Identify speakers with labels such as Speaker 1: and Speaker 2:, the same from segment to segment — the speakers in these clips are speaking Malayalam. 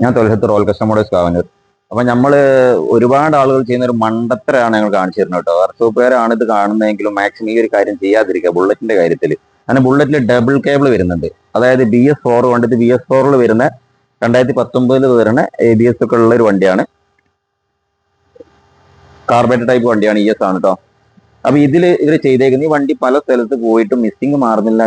Speaker 1: ഞാൻ തൊലഹത്ത് റോൾ കസ്റ്റമേഴ്സ് കാവന്നൂർ. അപ്പൊ നമ്മള് ഒരുപാട് ആളുകൾ ചെയ്യുന്ന ഒരു മണ്ടത്തരാണ് ഞങ്ങൾ കാണിച്ചു തരുന്നത് കേട്ടോ. വർക്ക്ഷോപ്പുകാരാണ് ഇത് കാണുന്നതെങ്കിലും മാക്സിമം ഈ ഒരു കാര്യം ചെയ്യാതിരിക്കുക ബുള്ളറ്റിന്റെ കാര്യത്തിൽ. കാരണം ബുള്ളറ്റിൽ ഡബിൾ കേബിൾ വരുന്നുണ്ട്. അതായത് BS4 വണ്ടി, ഇത് BS4 വരുന്ന 2019 വരുന്ന ABS ഒക്കെ ഉള്ള ഒരു വണ്ടിയാണ്. കാർബറേറ്റർ ടൈപ്പ് വണ്ടിയാണ്, ES ആണ് കേട്ടോ. അപ്പൊ ഇവർ ചെയ്തേക്കുന്നത്, ഈ വണ്ടി പല സ്ഥലത്ത് പോയിട്ട് മിസ്സിംഗ് മാറുന്നില്ല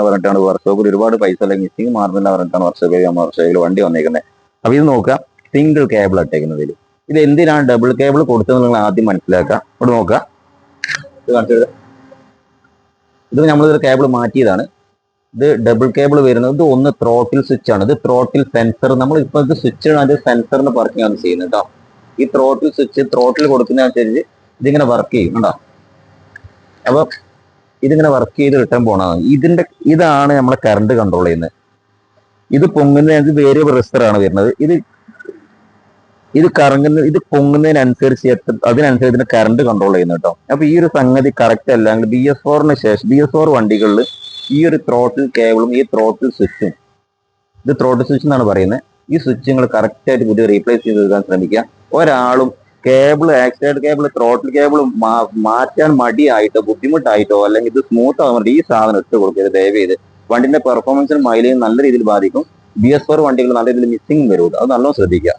Speaker 1: പറഞ്ഞിട്ടാണ് വർക്ക്ഷോപ്പിൽ ഒരുപാട് പൈസ അല്ലെങ്കിൽ മിസ്സിംഗ് മാറുന്നില്ല പറഞ്ഞിട്ടാണ് വർക്ക്ഷോപ്പിൽ വണ്ടി വന്നേക്കുന്നത്. അപ്പൊ ഇത് നോക്കുക, സിംഗിൾ കേബിൾ ഇട്ടേക്കുന്നതിൽ. ഇത് എന്തിനാണ് ഡബിൾ കേബിൾ കൊടുത്തത് നിങ്ങൾ ആദ്യം മനസ്സിലാക്കുക. ഇവിടെ നോക്കുക, ഇത് കാണിച്ചത്, ഇത് നമ്മളിതൊരു കേബിൾ മാറ്റിയതാണ്. ഇത് ഡബിൾ കേബിൾ വരുന്നത്. ഇത് ഒന്ന് ത്രോട്ടിൽ സ്വിച്ച് ആണ്, ഇത് ത്രോട്ടിൽ സെൻസർ. നമ്മൾ ഇപ്പൊ ഇത് സ്വിച്ച് ആണ്, അത് സെൻസറിന് പറഞ്ഞാണ് ചെയ്യുന്നത് കേട്ടോ. ഈ ത്രോട്ടിൽ സ്വിച്ച് ത്രോട്ടിൽ കൊടുക്കുന്നതനുസരിച്ച് ഇതിങ്ങനെ വർക്ക് ചെയ്യും കേട്ടോ. അപ്പൊ ഇതിങ്ങനെ വർക്ക് ചെയ്ത് റിട്ടേൺ പോണതാണ്. ഇതാണ് നമ്മളെ കറണ്ട് കൺട്രോൾ ചെയ്യുന്നത്. ഇത് പൊങ്ങുന്നതിനനുസരിച്ച് വേരിയബിൾ റെസിസ്റ്റർ ആണ് വരുന്നത്. ഇത് കറങ്ങുന്ന, ഇത് പൊങ്ങുന്നതിനനുസരിച്ച് അതിനനുസരിച്ച് കറണ്ട് കൺട്രോൾ ചെയ്യുന്നത് കേട്ടോ. അപ്പൊ ഈ ഒരു സംഗതി കറക്റ്റ് അല്ലെങ്കിൽ BS4 ശേഷം BS4 വണ്ടികളിൽ ഈ ഒരു ത്രോട്ടിൽ കേബിളും ഈ ത്രോട്ടിൽ സ്വിച്ചും, ഇത് ത്രോട്ടിൽ സ്വിച്ച് എന്നാണ് പറയുന്നത്, ഈ സ്വിച്ച് നിങ്ങൾ കറക്റ്റ് ആയിട്ട് പുതിയ റീപ്ലേസ് ചെയ്ത് എടുക്കാൻ ശ്രമിക്കുക. ഒരാളും cable, accelerator cable, throttle cable മാറ്റാൻ മടിയായിട്ടോ ബുദ്ധിമുട്ടായിട്ടോ അല്ലെങ്കിൽ ഇത് സ്മൂത്ത് ആവാൻ വേണ്ടി ഈ സാധനം ഇട്ട് കൊടുക്കരുത് ദയവ് ചെയ്ത്. വണ്ടിന്റെ പെർഫോമൻസിനും മൈലേജും നല്ല രീതിയിൽ ബാധിക്കും. BS4 വണ്ടികൾ നല്ല രീതിയിൽ മിസ്സിംഗ് വരും. അത് നല്ലോണം ശ്രദ്ധിക്കുക.